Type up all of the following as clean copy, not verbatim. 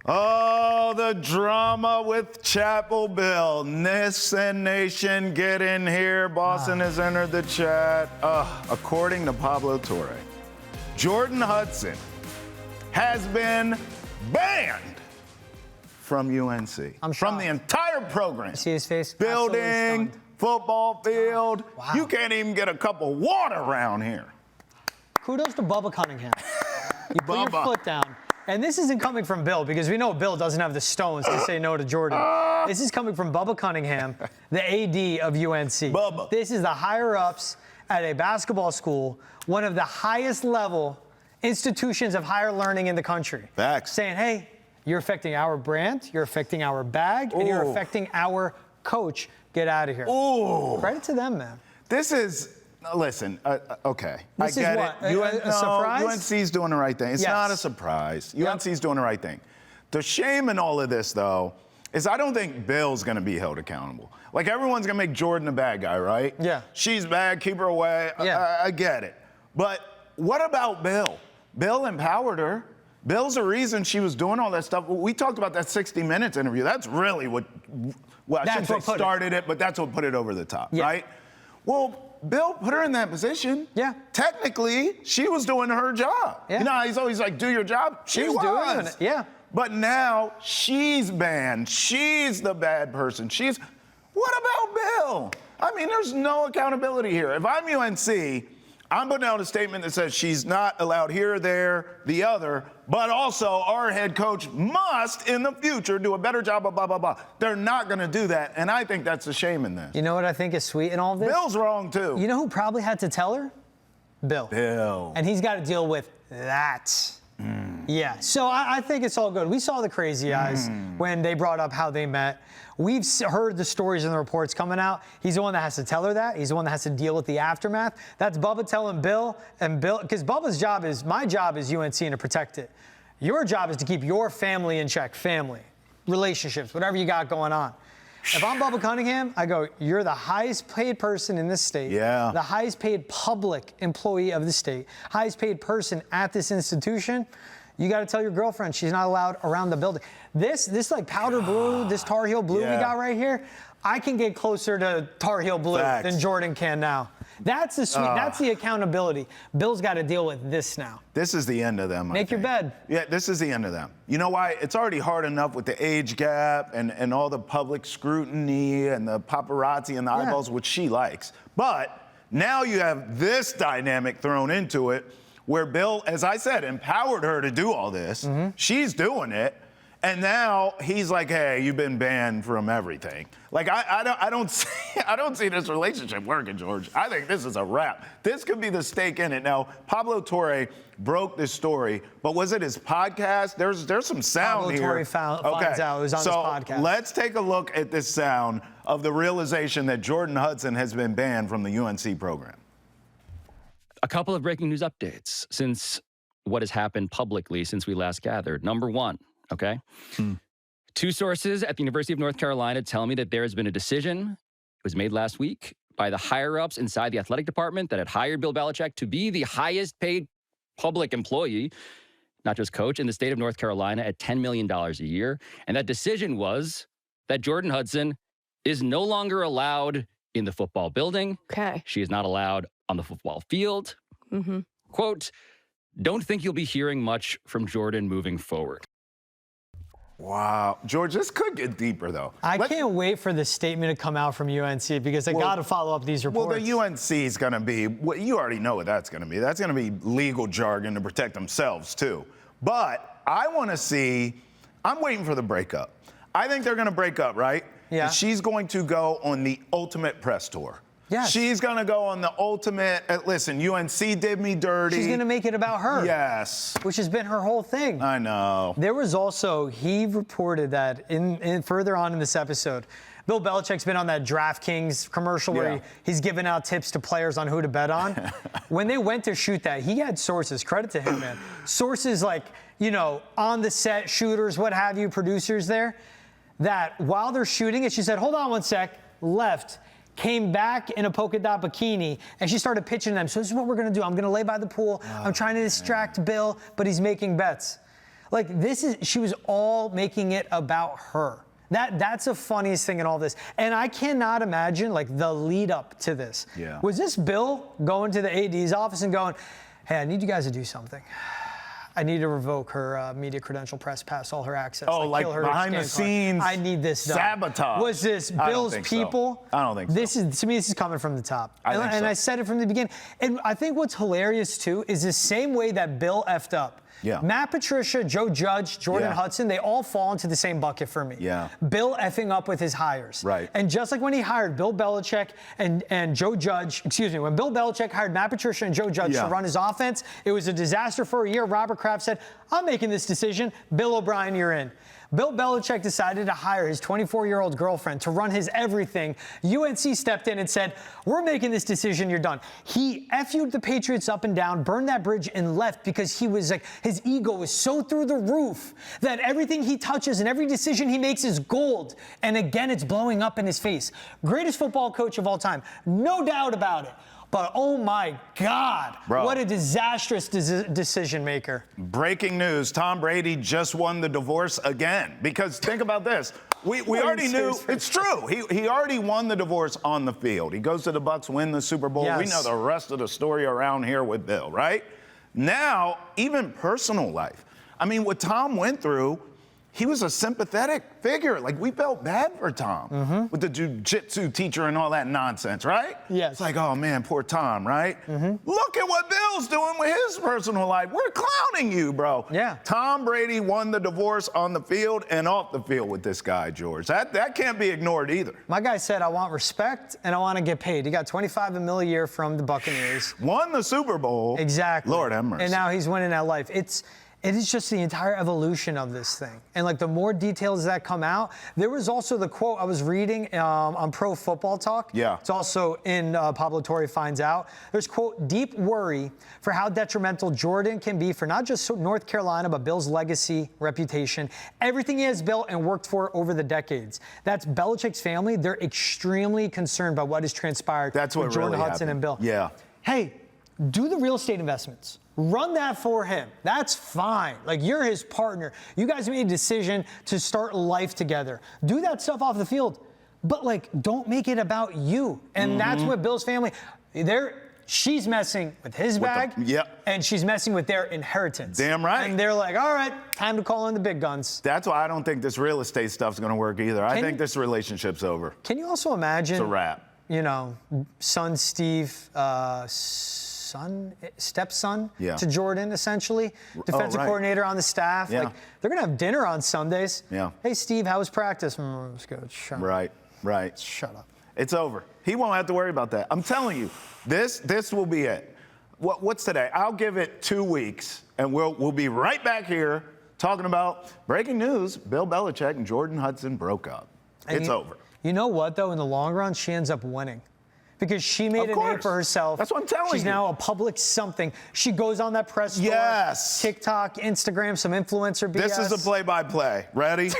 Oh, the drama with Chapel Bill. Nissan Nation, get in here. Boston has entered the chat. According to Pablo Torre, Jordon Hudson has been banned from UNC. From the entire program. See his face? Building, football field. Wow. You can't even get a cup of water around here. Kudos to Bubba Cunningham. You put your Bubba. foot down. And this isn't coming from Bill, because we know Bill doesn't have the stones to say no to Jordon. This is coming from Bubba Cunningham, the AD of UNC. Bubba. This is the higher-ups at a basketball school, one of the highest-level institutions of higher learning in the country. Facts. Saying, hey, you're affecting our brand, you're affecting our bag, and you're affecting our coach. Get out of here. Ooh. Credit to them, man. This is, listen, okay. This I get is what, it. a surprise? UNC's doing the right thing. It's Yes. not a surprise. Yep. UNC's doing the right thing. The shame in all of this, though, is I don't think Bill's going to be held accountable. Like, everyone's going to make Jordan a bad guy, right? Yeah. She's bad, keep her away. Yeah. I get it. But what about Bill? Bill empowered her. Bill's the reason she was doing all that stuff. We talked about that 60 Minutes interview. That's really what, well, I shouldn't say started it, but that's what put it over the top, right? Well, Bill put her in that position. Yeah. Technically, she was doing her job. Yeah. You know, he's always like, do your job. She was doing it. Yeah. But now she's banned. She's the bad person. What about Bill? I mean, there's no accountability here. If I'm UNC, I'm putting out a statement that says she's not allowed here, there, the other, but also our head coach must, in the future, do a better job of blah, blah, blah. They're not going to do that, and I think that's a shame in this. You know what I think is sweet in all of this? Bill's wrong, too. You know who probably had to tell her? Bill. Bill. And he's got to deal with that. Yeah, so I think it's all good. We saw the crazy eyes when they brought up how they met. We've heard the stories and the reports coming out. He's the one that has to tell her that. He's the one that has to deal with the aftermath. That's Bubba telling Bill, and Bill, because Bubba's job is, my job is UNC and to protect it. Your job is to keep your family in check, family, relationships, whatever you got going on. If I'm Bubba Cunningham, I go, you're the highest paid person in this state, the highest paid public employee of the state, highest paid person at this institution. You got to tell your girlfriend she's not allowed around the building. This like powder blue, this Tar Heel blue we got right here, I can get closer to Tar Heel blue than Jordan can now. That's the sweet, that's the accountability. Bill's got to deal with this now. This is the end of them, Make your bed. Yeah, this is the end of them. You know why? It's already hard enough with the age gap and all the public scrutiny and the paparazzi and the eyeballs, which she likes. But now you have this dynamic thrown into it where Bill, as I said, empowered her to do all this. She's doing it. And now he's like, hey, you've been banned from everything. Like, I don't see this relationship working, George. I think this is a wrap. This could be the stake in it. Now, Pablo Torre broke this story, but was it his podcast? There's some sound here. Pablo Torre finds out it was on his podcast. So let's take a look at this sound of the realization that Jordon Hudson has been banned from the UNC program. A couple of breaking news updates since what has happened publicly since we last gathered. Number one, okay? Two sources at the University of North Carolina tell me that there has been a decision, it was made last week, by the higher-ups inside the athletic department that had hired Bill Belichick to be the highest-paid public employee, not just coach, in the state of North Carolina at $10 million a year. And that decision was that Jordon Hudson is no longer allowed in the football building. Okay. She is not allowed on the football field. Quote, don't think you'll be hearing much from Jordan moving forward. Wow. George, this could get deeper, though. I can't wait for the statement to come out from UNC because I got to follow up these reports. Well, the UNC is going to be, you already know what that's going to be. That's going to be legal jargon to protect themselves, too. But I want to see, I'm waiting for the breakup. I think they're going to break up, right? Yeah. And she's going to go on the ultimate press tour. Yes. She's going to go on the ultimate, listen, UNC did me dirty. She's going to make it about her. Yes. Which has been her whole thing. I know. There was also, he reported that in further on in this episode, Bill Belichick's been on that DraftKings commercial where he's giving out tips to players on who to bet on. When they went to shoot that, he had sources, credit to him, man. Sources like, you know, on the set, shooters, what have you, producers there, that while they're shooting it, she said, hold on one sec, left, came back in a polka dot bikini, and she started pitching them. So this is what we're going to do. I'm going to lay by the pool. I'm trying to distract Bill, but he's making bets. Like she was all making it about her. That's the funniest thing in all this. And I cannot imagine like the lead up to this. Yeah. Was this Bill going to the AD's office and going, hey, I need you guys to do something. I need to revoke her media credential, press pass, all her access. Oh, like kill her behind the scenes. I need this done. Sabotage. Was this Bill's people? I don't think so. To me, this is coming from the top. I I said it from the beginning. And I think what's hilarious too is the same way that Bill effed up. Yeah. Matt Patricia, Joe Judge, Jordon Yeah. Hudson, they all fall into the same bucket for me. Yeah. Bill effing up with his hires. Right. And just like when he hired Bill Belichick and Joe Judge, when Bill Belichick hired Matt Patricia and Joe Judge to run his offense, it was a disaster for a year. Robert Kraft said, I'm making this decision. Bill O'Brien, you're in. Bill Belichick decided to hire his 24-year-old girlfriend to run his everything. UNC stepped in and said, we're making this decision, you're done. He FU'd the Patriots up and down, burned that bridge and left because he was like, his ego was so through the roof that everything he touches and every decision he makes is gold. And again, it's blowing up in his face. Greatest football coach of all time, no doubt about it. But oh my God, Bro. What a disastrous decision maker. Breaking news, Tom Brady just won the divorce again. Because think about this. We already knew, it's true. He already won the divorce on the field. He goes to the Bucs, win the Super Bowl. Yes. We know the rest of the story around here with Bill, right? Now, even personal life. I mean, what Tom went through, he was a sympathetic figure. Like, we felt bad for Tom with the jiu-jitsu teacher and all that nonsense, right? Yes. It's like, oh, man, poor Tom, right? Look at what Bill's doing with his personal life. We're clowning you, bro. Yeah. Tom Brady won the divorce on the field and off the field with this guy, George. That can't be ignored either. My guy said, I want respect and I want to get paid. He got $25 million a year from the Buccaneers. Won the Super Bowl. Exactly. Lord have mercy. And now he's winning that life. It is just the entire evolution of this thing. And like the more details that come out, there was also the quote I was reading on Pro Football Talk. Yeah. It's also in Pablo Torre Finds Out. There's, quote, deep worry for how detrimental Jordan can be for not just North Carolina, but Bill's legacy, reputation, everything he has built and worked for over the decades. That's Belichick's family. They're extremely concerned by what has transpired That's what with Jordon really Hudson happened. and Bill. Yeah. Hey, do the real estate investments. Run that for him. That's fine. Like, you're his partner. You guys made a decision to start life together. Do that stuff off the field. But, like, don't make it about you. And that's what Bill's family, she's messing with his bag. And she's messing with their inheritance. Damn right. And they're like, all right, time to call in the big guns. That's why I don't think this real estate stuff's going to work either. I think this relationship's over. Can you also imagine? It's a wrap. You know, son Steve, stepson to Jordan, essentially. Defensive coordinator on the staff. Yeah. Like, they're going to have dinner on Sundays. Yeah. Hey, Steve, how was practice? It's good. Shut up. Right. Shut up. It's over. He won't have to worry about that. I'm telling you, this will be it. What's today? I'll give it 2 weeks, and we'll be right back here talking about breaking news. Bill Belichick and Jordon Hudson broke up. It's over. You know what, though? In the long run, she ends up winning. Because she made a name for herself. That's what I'm telling you. She's now a public something. She goes on that press tour. Yes. TikTok, Instagram, some influencer BS. This is the play-by-play. Ready?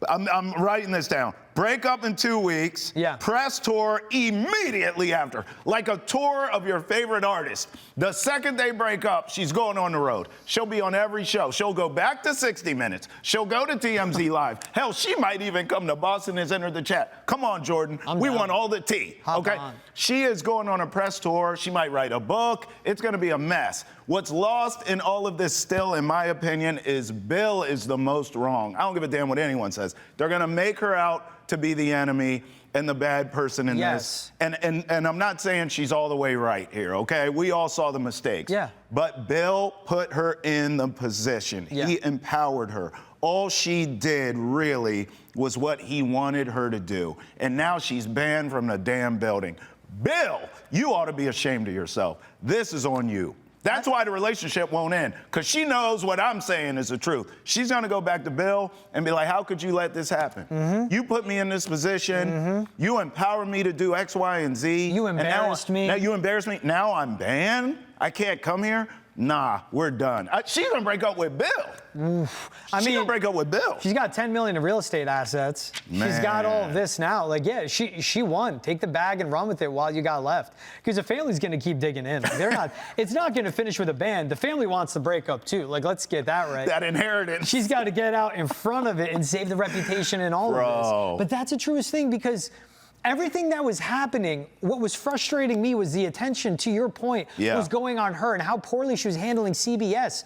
I'm writing this down. Break up in 2 weeks. Yeah. Press tour immediately after. Like a tour of your favorite artist. The second they break up, she's going on the road. She'll be on every show. She'll go back to 60 Minutes. She'll go to TMZ Live. Hell, she might even come to Boston and enter the chat. Come on, Jordan. We want all the tea. Hop on. She is going on a press tour. She might write a book. It's going to be a mess. What's lost in all of this still, in my opinion, is Bill is the most wrong. I don't give a damn what anyone says. They're going to make her out to be the enemy and the bad person in this. And I'm not saying she's all the way right here, okay? We all saw the mistakes. Yeah. But Bill put her in the position. Yeah. He empowered her. All she did really was what he wanted her to do. And now she's banned from the damn building. Bill, you ought to be ashamed of yourself. This is on you. That's why the relationship won't end, because she knows what I'm saying is the truth. She's going to go back to Bill and be like, how could you let this happen? You put me in this position. You empowered me to do X, Y, and Z. You embarrassed me. Now you embarrassed me. Now I'm banned. I can't come here. nah, we're done. She's gonna break up with Bill. She's gonna break up with Bill. She's got $10 million in real estate assets. She's got all of this now. Like, yeah, she won. Take the bag and run with it while you got left. Because the family's gonna keep digging in. Like, they're not. It's not gonna finish with a band. The family wants the breakup too. Like, let's get that right. That inheritance. She's got to get out in front of it and save the reputation and all of this. But that's the truest thing, because everything that was happening, what was frustrating me was the attention, to your point, was going on her and how poorly she was handling CBS.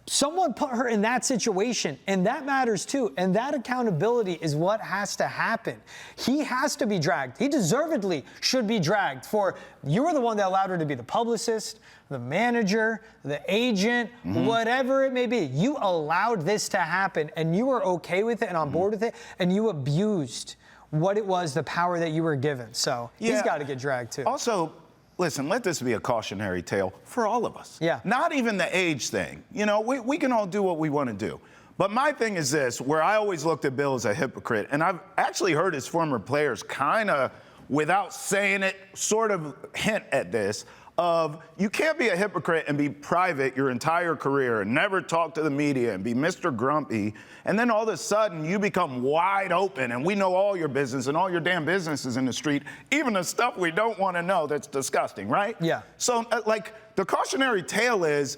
Someone put her in that situation, and that matters too. And that accountability is what has to happen. He has to be dragged. He deservedly should be dragged for, you were the one that allowed her to be the publicist, the manager, the agent, whatever it may be. You allowed this to happen, and you were okay with it and on board with it, and you abused what it was, the power that you were given. So he's got to get dragged too. Also, listen, let this be a cautionary tale for all of us. Yeah. Not even the age thing. You know, we can all do what we want to do. But my thing is this, where I always looked at Bill as a hypocrite, and I've actually heard his former players kind of, without saying it, sort of hint at this, of you can't be a hypocrite and be private your entire career and never talk to the media and be Mr. Grumpy, and then all of a sudden you become wide open and we know all your business and all your damn business is in the street, even the stuff we don't want to know that's disgusting, right? Yeah. So, like, the cautionary tale is,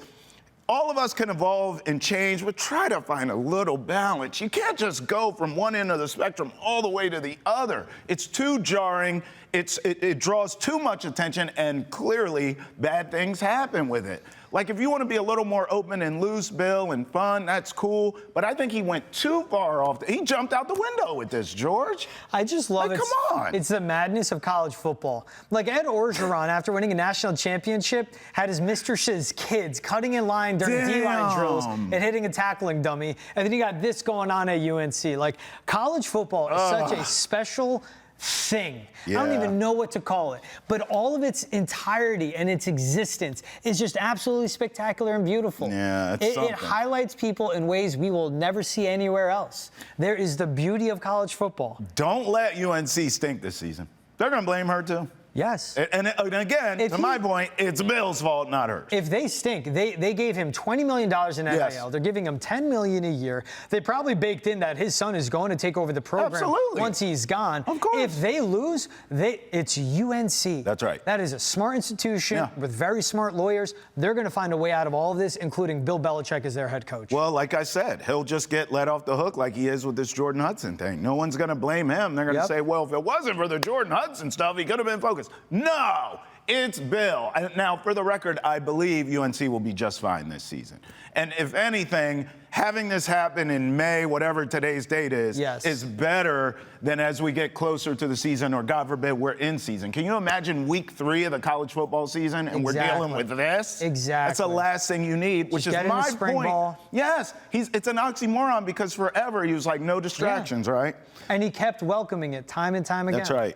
all of us can evolve and change, but try to find a little balance. You can't just go from one end of the spectrum all the way to the other. It's too jarring. It draws too much attention, and clearly bad things happen with it. Like, if you want to be a little more open and loose, Bill, and fun, that's cool. But I think he went too far off. He jumped out the window with this, George. I just love it. Come on. It's the madness of college football. Like, Ed Orgeron, after winning a national championship, had his mistress's kids cutting in line during D-line drills and hitting a tackling dummy. And then you got this going on at UNC. Like, college football is such a special thing. I don't even know what to call it. But all of its entirety and its existence is just absolutely spectacular and beautiful. Yeah, it highlights people in ways we will never see anywhere else. There is the beauty of college football. Don't let UNC stink this season. They're going to blame her, too. Yes. And again, to my point, it's Bill's fault, not hers. If they stink, they gave him $20 million in NIL. Yes. They're giving him $10 million a year. They probably baked in that his son is going to take over the program once he's gone. Of course. If they lose, it's UNC. That's right. That is a smart institution with very smart lawyers. They're going to find a way out of all of this, including Bill Belichick as their head coach. Well, like I said, he'll just get let off the hook like he is with this Jordon Hudson thing. No one's going to blame him. They're going to say, well, if it wasn't for the Jordon Hudson stuff, he could have been focused. No! It's Bill. And now, for the record, I believe UNC will be just fine this season. And if anything, having this happen in May, whatever today's date is better than as we get closer to the season, or God forbid, we're in season. Can you imagine week 3 of the college football season and we're dealing with this? Exactly. That's the last thing you need, which just is my point. Ball. Yes, it's an oxymoron, because forever he was like, no distractions, right? And he kept welcoming it time and time again. That's right.